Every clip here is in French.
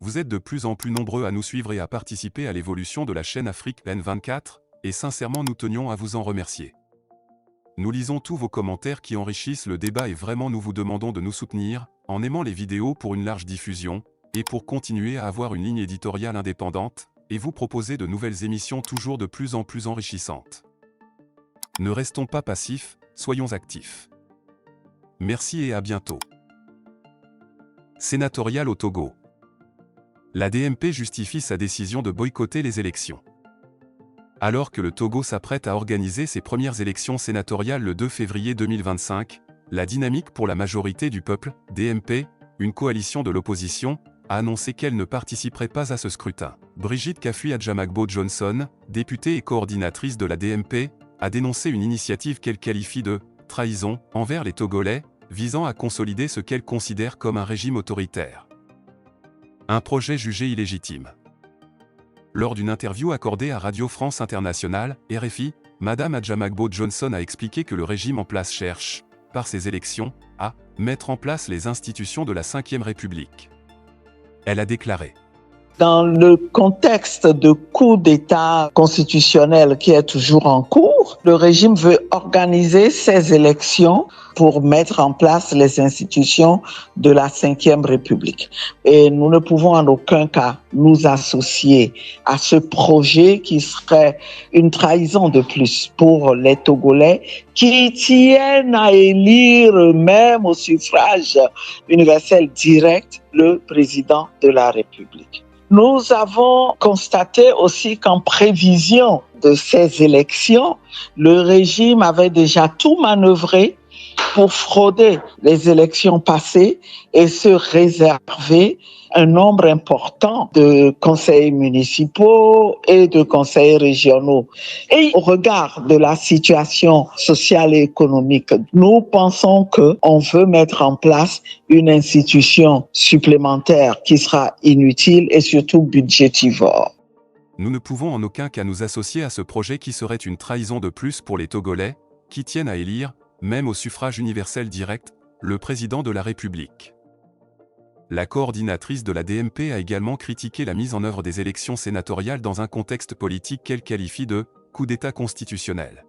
Vous êtes de plus en plus nombreux à nous suivre et à participer à l'évolution de la chaîne Afrique N24, et sincèrement nous tenions à vous en remercier. Nous lisons tous vos commentaires qui enrichissent le débat et vraiment nous vous demandons de nous soutenir, en aimant les vidéos pour une large diffusion, et pour continuer à avoir une ligne éditoriale indépendante, et vous proposer de nouvelles émissions toujours de plus en plus enrichissantes. Ne restons pas passifs, soyons actifs. Merci et à bientôt. Sénatorial au Togo. La DMP justifie sa décision de boycotter les élections. Alors que le Togo s'apprête à organiser ses premières élections sénatoriales le 2 février 2025, la Dynamique pour la majorité du peuple, DMP, une coalition de l'opposition, a annoncé qu'elle ne participerait pas à ce scrutin. Brigitte Kafui-Adjamagbo-Johnson, députée et coordinatrice de la DMP, a dénoncé une initiative qu'elle qualifie de « trahison » envers les Togolais, visant à consolider ce qu'elle considère comme un régime autoritaire. Un projet jugé illégitime. Lors d'une interview accordée à Radio France Internationale, RFI, Madame Adjamagbo-Johnson a expliqué que le régime en place cherche, par ces élections, à mettre en place les institutions de la Ve République. Elle a déclaré: dans le contexte de coup d'État constitutionnel qui est toujours en cours, le régime veut organiser ces élections pour mettre en place les institutions de la Ve République. Et nous ne pouvons en aucun cas nous associer à ce projet qui serait une trahison de plus pour les Togolais qui tiennent à élire eux-mêmes au suffrage universel direct le président de la République. Nous avons constaté aussi qu'en prévision de ces élections, le régime avait déjà tout manœuvré pour frauder les élections passées et se réserver un nombre important de conseils municipaux et de conseils régionaux. Et au regard de la situation sociale et économique, nous pensons qu'on veut mettre en place une institution supplémentaire qui sera inutile et surtout budgétivore. Nous ne pouvons en aucun cas nous associer à ce projet qui serait une trahison de plus pour les Togolais, qui tiennent à élire, même au suffrage universel direct, le président de la République. La coordinatrice de la DMP a également critiqué la mise en œuvre des élections sénatoriales dans un contexte politique qu'elle qualifie de « coup d'État constitutionnel ».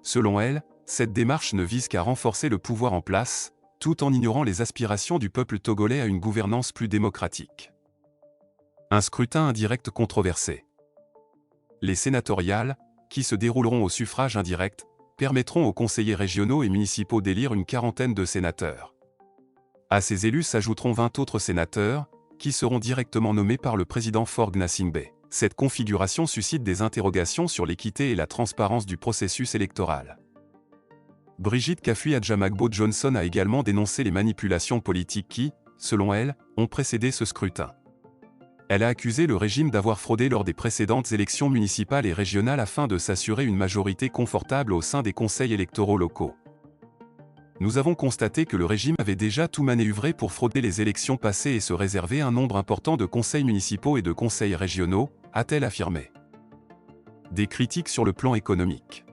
Selon elle, cette démarche ne vise qu'à renforcer le pouvoir en place, tout en ignorant les aspirations du peuple togolais à une gouvernance plus démocratique. Un scrutin indirect controversé. Les sénatoriales, qui se dérouleront au suffrage indirect, permettront aux conseillers régionaux et municipaux d'élire une quarantaine de sénateurs. À ces élus s'ajouteront 20 autres sénateurs, qui seront directement nommés par le président Faure Gnassingbé. Cette configuration suscite des interrogations sur l'équité et la transparence du processus électoral. Brigitte Kafui-Adjamagbo-Johnson a également dénoncé les manipulations politiques qui, selon elle, ont précédé ce scrutin. Elle a accusé le régime d'avoir fraudé lors des précédentes élections municipales et régionales afin de s'assurer une majorité confortable au sein des conseils électoraux locaux. Nous avons constaté que le régime avait déjà tout manœuvré pour frauder les élections passées et se réserver un nombre important de conseils municipaux et de conseils régionaux, a-t-elle affirmé. Des critiques sur le plan économique.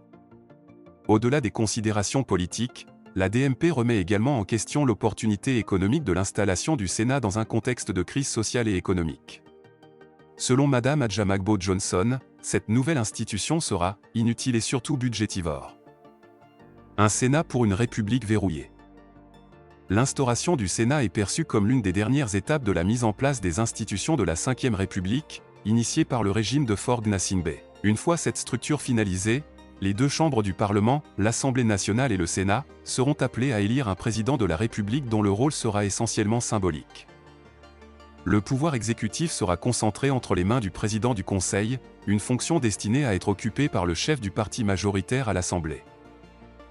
Au-delà des considérations politiques, la DMP remet également en question l'opportunité économique de l'installation du Sénat dans un contexte de crise sociale et économique. Selon Madame Adjamagbo-Johnson, cette nouvelle institution sera inutile et surtout budgétivore. Un Sénat pour une République verrouillée. L'instauration du Sénat est perçue comme l'une des dernières étapes de la mise en place des institutions de la Ve République, initiée par le régime de Faure Gnassingbé. Une fois cette structure finalisée, les deux chambres du Parlement, l'Assemblée nationale et le Sénat, seront appelés à élire un président de la République dont le rôle sera essentiellement symbolique. Le pouvoir exécutif sera concentré entre les mains du président du Conseil, une fonction destinée à être occupée par le chef du parti majoritaire à l'Assemblée.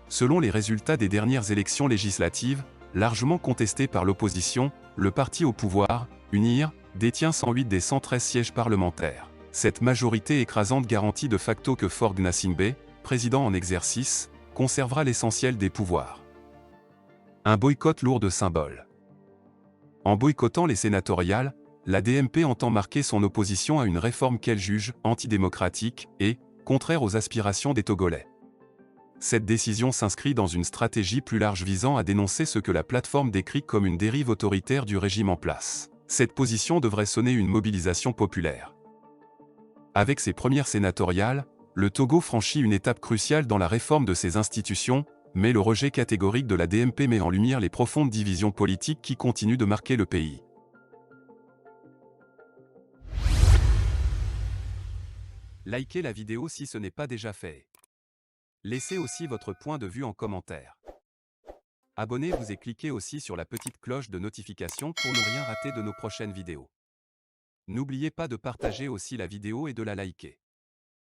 Selon les résultats des dernières élections législatives, largement contestées par l'opposition, le parti au pouvoir, UNIR, détient 108 des 113 sièges parlementaires. Cette majorité écrasante garantit de facto que Faure Gnassingbé, président en exercice, conservera l'essentiel des pouvoirs. Un boycott lourd de symboles. En boycottant les sénatoriales, la DMP entend marquer son opposition à une réforme qu'elle juge antidémocratique et contraire aux aspirations des Togolais. Cette décision s'inscrit dans une stratégie plus large visant à dénoncer ce que la plateforme décrit comme une dérive autoritaire du régime en place. Cette position devrait sonner une mobilisation populaire. Avec ses premières sénatoriales, le Togo franchit une étape cruciale dans la réforme de ses institutions, mais le rejet catégorique de la DMP met en lumière les profondes divisions politiques qui continuent de marquer le pays. Likez la vidéo si ce n'est pas déjà fait. Laissez aussi votre point de vue en commentaire. Abonnez-vous et cliquez aussi sur la petite cloche de notification pour ne rien rater de nos prochaines vidéos. N'oubliez pas de partager aussi la vidéo et de la liker.